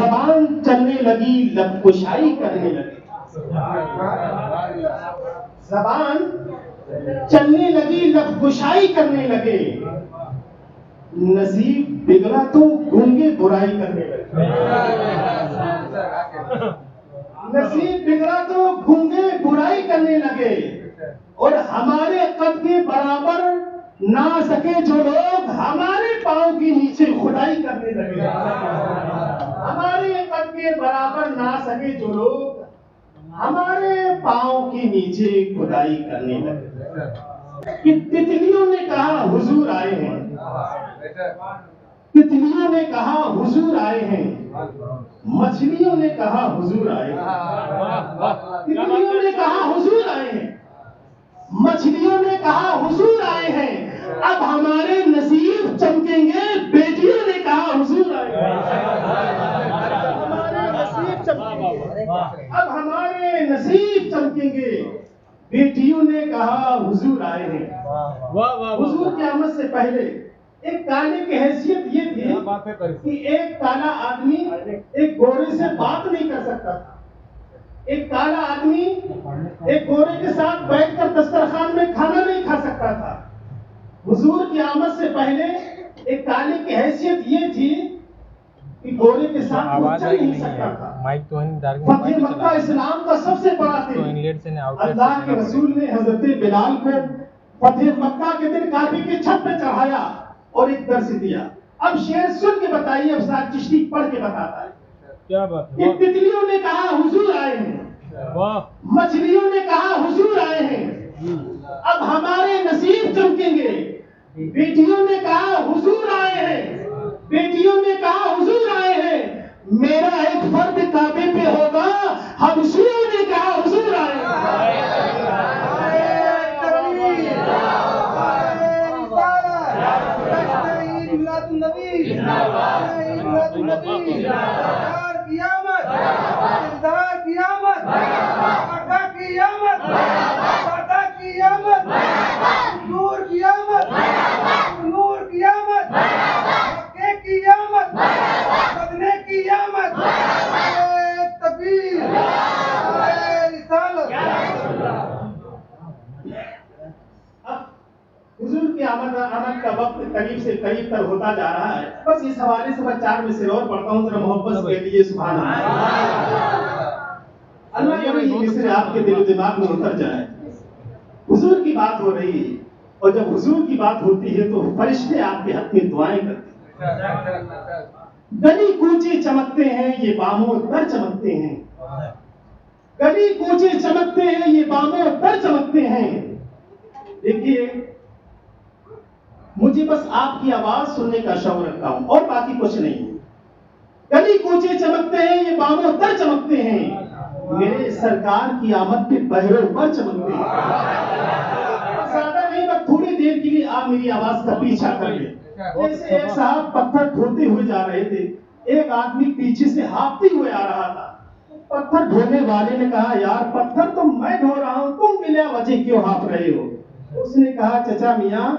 زبان چلنے لگی لب کشائی کرنے لگے. زبان چلنے لگی لب کشائی کرنے لگے. نصیب بگڑا تو گونگے برائی کرنے لگے. نصیب بگڑا تو گونگے برائی کرنے لگے. اور ہمارے قد کے برابر نہ سکے جو لوگ ہمارے پاؤں کے نیچے کھدائی کرنے لگے. ہمارے قد کے برابر نہ سکے جو لوگ ہمارے پاؤں کے نیچے کھدائی کرنے لگے. کہ تتلیوں نے کہا حضور آئے ہیں. تتلیوں نے کہا حضور آئے ہیں. مچھلیوں نے کہا حضور آئے ہیں. تتلیوں نے کہا حضور آئے ہیں. مچھلیوں نے کہا حضور آئے ہیں. اب ہمارے نصیب چمکیں گے. بیٹیوں نے کہا حضور آئے ہیں. ہمارے نصیب چمکیں گے. اب ہمارے نصیب چمکیں گے. بیٹیوں نے کہا حضور آئے ہیں. حضور کی آمد سے پہلے ایک کانے کی حیثیت یہ تھی کہ ایک کالا آدمی ایک گورے سے بات نہیں کر سکتا تھا. ایک کالا آدمی ایک گورے کے ساتھ بیٹھ کر دسترخوان میں کھانا نہیں کھا سکتا تھا. حضور کی آمد سے پہلے ایک کالے کی حیثیت یہ تھی کہ گورے کے ساتھ وہ چل نہیں سکتا تھا. فتح مکہ اسلام کا سب سے بڑا دن. اللہ کے رسول نے حضرت بلال کو فتح مکہ کے دن کعبے کی چھت پہ چڑھایا اور ایک درس دیا. اب شعر سن کے بتائیے. اب ساتھ چشتی پڑھ کے بتاتا ہے. کیا بات ہے. کہ تتلیوں نے کہا حضور آئے ہیں. مچھلیوں نے کہا حضور آئے ہیں. اب ہمارے نصیب چمکیں گے. بیٹیوں نے کہا حضور آئے ہیں. بیٹیوں نے کہا حضور آئے ہیں. میرا ایک فرد کعبے پہ ہوگا. حبشیوں نے کہا حضور آئے ہیں. حضور کی آمد کا وقت قریب سے قریب تر ہوتا جا رہا ہے. بس اس حوالے سے میں 4 میں سے اور پڑھتا ہوں. ذرا محبت سے کہہ دیجیے سبحان اللہ. اللہ کے یہ مصرے آپ کے دل و دماغ میں اتر جائے. حضور کی بات ہو رہی ہے اور جب حضور کی بات ہوتی ہے تو فرشتے آپ کے حق میں دعائیں کرتے ہیں. گلی کوچے چمکتے ہیں یہ باموں در چمکتے ہیں. گلی کوچے چمکتے ہیں یہ باموں در چمکتے ہیں. دیکھیے مجھے بس آپ کی آواز سننے کا شوق رکھتا ہوں اور باقی کچھ نہیں. گلی کوچے چمکتے ہیں یہ باموں در چمکتے ہیں. میرے سرکار کی آمد پہ بہروں پر چمکتے ہیں. زیادہ نہیں بس تھوڑی دیر کے لیے آپ میری آواز کا پیچھا کر لیں. جیسے ایک صاحب پتھر ڈھوتے ہوئے جا رہے تھے. ایک آدمی پیچھے سے ہانپتے ہوئے آ رہا تھا. پتھر ڈھونے والے نے کہا یار پتھر تو میں ڈھو رہا ہوں تم بلا وجہ کیوں ہانپ رہے ہو. اس نے کہا چچا میاں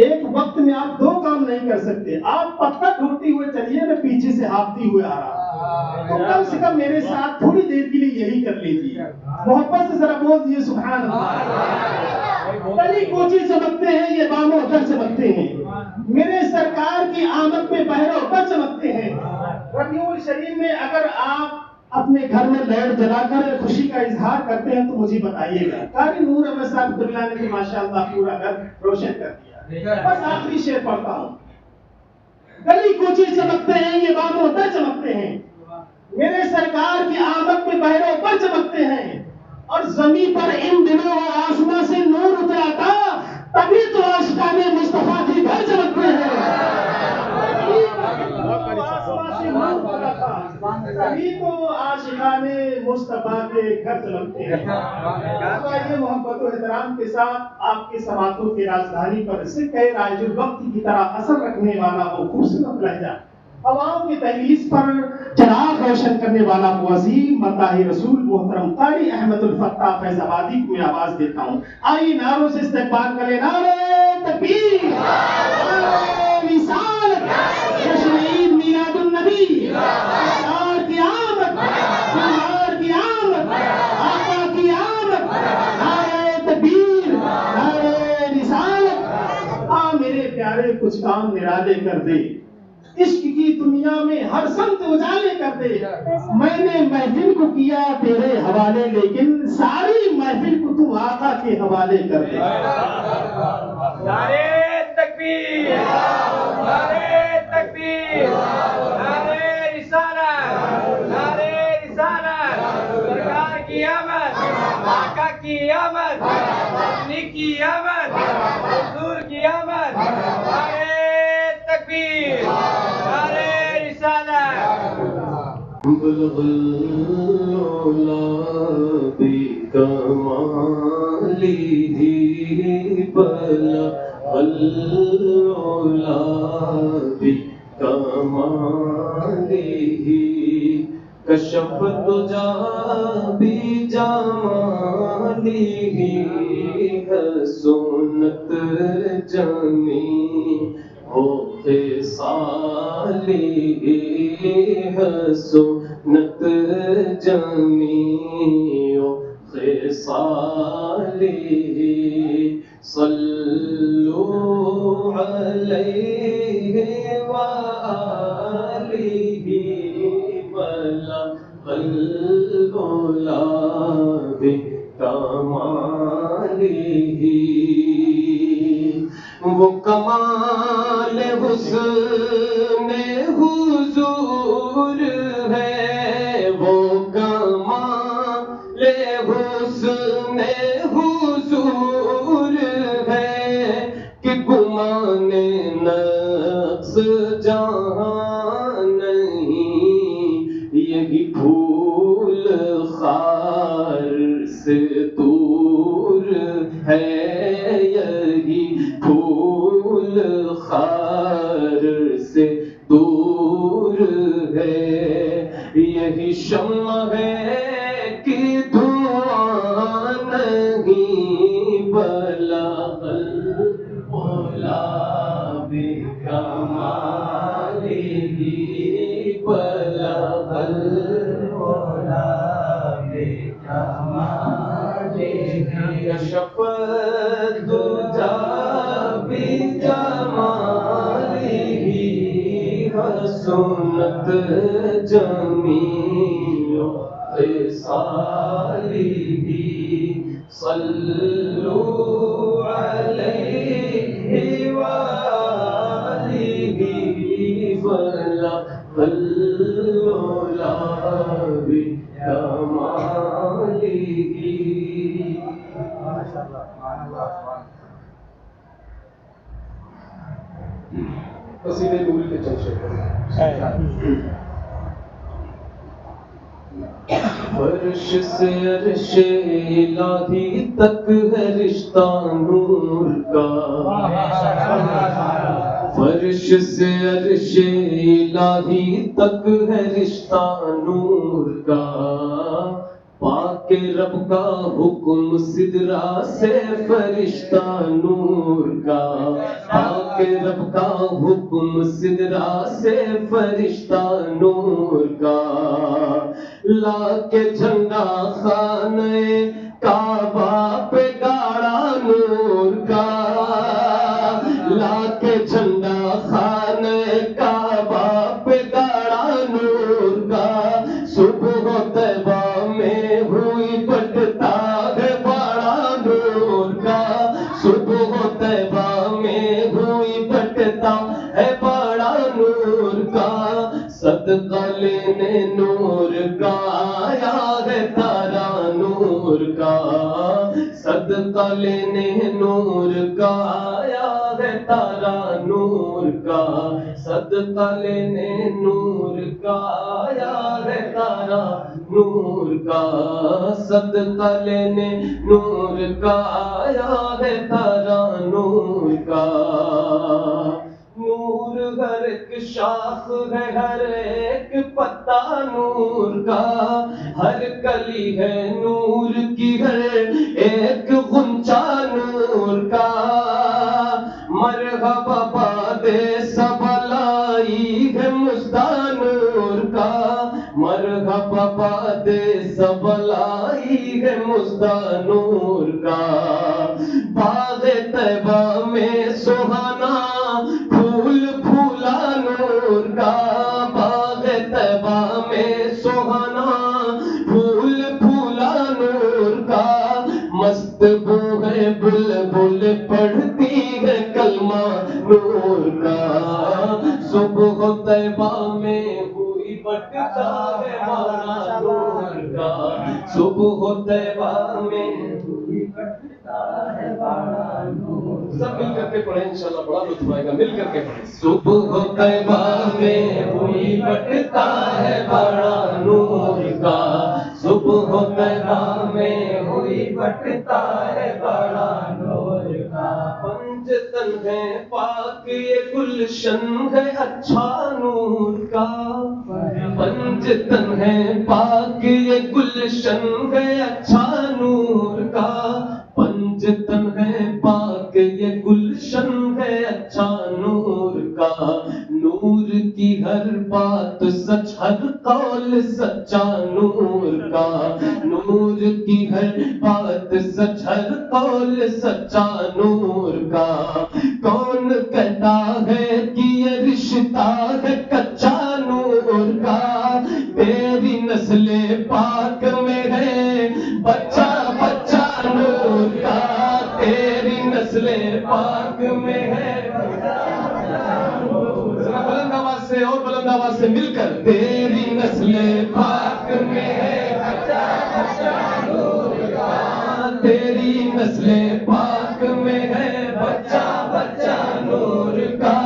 ایک وقت میں آپ 2 کام نہیں کر سکتے. آپ پتھر ڈھوتے ہوئے چلیے میں پیچھے سے ہانپتے ہوئے آ رہا ہوں تو کم سے کم میرے ساتھ تھوڑی دیر کے لیے یہی کر لیجیے. محبت سے ذرا بول دیجیے سبحان اللہ. گلی کوچے چمکتے ہیں یہ باموں در چمکتے ہیں. میرے سرکار کی آمد پہ بہروں پر چمکتے ہیں. ربیع الشریف میں اگر آپ اپنے گھر میں لائٹ جلا کر خوشی کا اظہار کرتے ہیں تو مجھے بتائیے گا. قاری نور احمد صاحب عبداللہ نے ماشاءاللہ پورا گھر روشن کر دیا. بس آخری شعر پڑھتا ہوں. گلی کوچے چمکتے ہیں یہ باموں در چمکتے ہیں. میرے سرکار کی آمد پہ بہروں پر چمکتے ہیں. اور زمین پر ان دنوں آسمان سے نور اترا تھا تبھی تو عاشقان مصطفیٰ کے گھر چمکتے ہیں. تبھی تو عاشقان مصطفیٰ کے گھر چمکتے ہیں. آئیے محبت و احترام کے ساتھ آپ کے سماعتوں کی راجدھانی پر سکہ راج الوقت کی طرح اثر رکھنے والا وہ خوبصورت لہجہ عوام کی تحریس پر چراغ روشن کرنے والا وہ عظیم مداح رسول محترم قاری احمد الفتاح فیض آبادی کو میں آواز دیتا ہوں. آئیے نعروں سے استقبال کریں. نعرہ تکبیر، نعرہ رسالت، جشن عید میلاد النبی. سرکار کی سارے کچھ کام نرالے کر دے، عشق کی دنیا میں ہر سمت اجالے کر دے۔ میں نے محفل کو کیا تیرے حوالے، لیکن ساری محفل کو تو آقا کے حوالے کر دے۔ نعرے تکبیر، نعرے تکبیر، نعرے رسالت، نعرے رسالت، سرکار کی آمد، آقا کی آمد، اپنی کی آمد، حضور کی آمد، نعرے تکبیر، نعرے رسالت۔ بلغ العلا بکمالہ، بلغ العلا بکمالہ، کشف الدجا بجمالہ، حسنت جمیع خصالہ، حسنت جمیع خصالہ، صلو علیہ وآلہ، بلغ العلا بکمالہ۔ وہ کمال حسن حضور ہے، وہ کمال حسن حضور ہے، کہ گمان نقص جہاں نہیں، یہی پھول خار سے دور ہے، یہی پھول خار سے دور ہے، یہی شمع ہے کہ دھواں نہیں، بلغ العلا بکمالہ، بلغ العلا بکمالہ، کشف الدجا بجمالہ، حسنت جمیع خصالہ، صلو علیہ وآلہ، بلغ العلا بکمالہ۔ قصیدے نوری کے چند شعر۔ فرش سے عرش الہی تک ہے رشتہ نور کا، فرش سے عرش الہی تک ہے رشتہ نور کا، پاک رب کا حکم سدرا سے فرشتہ نور کا، پاک رب کا حکم سدرا سے فرشتہ نور کا، لا کے جھنڈا خانے کعبہ پہ گاڑا نور کا، لا کے جھنڈا خانے کعبہ پہ گاڑا نور کا، صبح طیبہ میں ہوئی بٹتا ہے بڑا نور کا، صبح طیبہ میں ہوئی بٹتا ہے بڑا نور کا، صدقہ لینے نور کا آیا ہے تارا نور کا، صدقہ لینے نور کا آیا ہے تارا نور کا، صدقہ لینے نور کا آیا ہے تارا نور کا، صدقہ لینے نور کا آیا ہے تارا نور کا، نور ہر ایک شاخ ہے، ہر ایک پتا نور کا، ہر کلی ہے نور کی، ہر ایک غنچہ نور کا، مرحبا باد سبلائی ہے مژدہ نور کا، مرحبا باد سبلائی ہے مژدہ نور کا، باغ طیبہ میں سہانا طیبہ میں سہانا پھول پھولا نور کا، مست بو ہے بلبل پڑھتی ہے کلمہ نور کا، صبح طیبہ میں ہوئی بٹتا ہے باڑا نور کا، صبح طیبہ میں ہوئی بٹتا ہے باڑا نور کا۔ سب مل کر کے پڑھیں انشاءاللہ بڑا لطف آئے گا، مل کر کے پڑھیں۔ صبح طیبہ میں ہوئی بٹتا ہے باڑا نور کا، صبح طیبہ میں ہوئی بٹتا ہے باڑا نور کا، پنجتن ہے پاک یہ گلشن ہے اچھا نور کا، پنجتن ہے پاک یہ گلشن ہے اچھا نور کا، پنجتن ہے پاک یہ گلشن ہے اچھا نور کا، نور کی ہر بات سچ ہر قول سچا نور کا، نور کی ہر بات سچ ہر قول سچا نور کا، کون کہتا ہے کہ یہ رشتہ ہے کچا نور کا، تیری نسل پاک میں ہے بچہ بچہ نور کا، تیری نسل پاک میں ہے بلند آواز سے اور بلند آواز سے مل کر، تیری نسل پاک میں ہے بچہ بچہ نور کا، تیری نسل پاک میں ہے بچہ بچہ نور کا،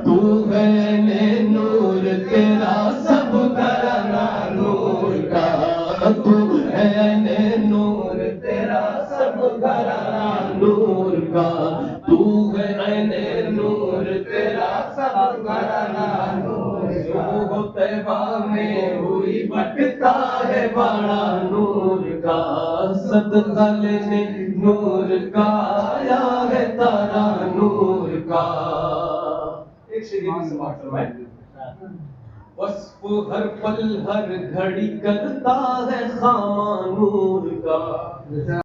تو ہے نور تیرا سب گھرانہ نور کا، تو ہے نور تیرا سب گھرانہ نور کا، تو ہے نور تیرا سب گھرانہ نور کا، صبح طیبہ میں ہوئی بٹتا ہے باڑا نور کا، صدقہ لینے نور کا آیا ہے تارا نور کا۔ ایک شعر کی سماعت فرمائیں۔ وصف ہر پل ہر گھڑی کرتا ہے خامہ نور کا،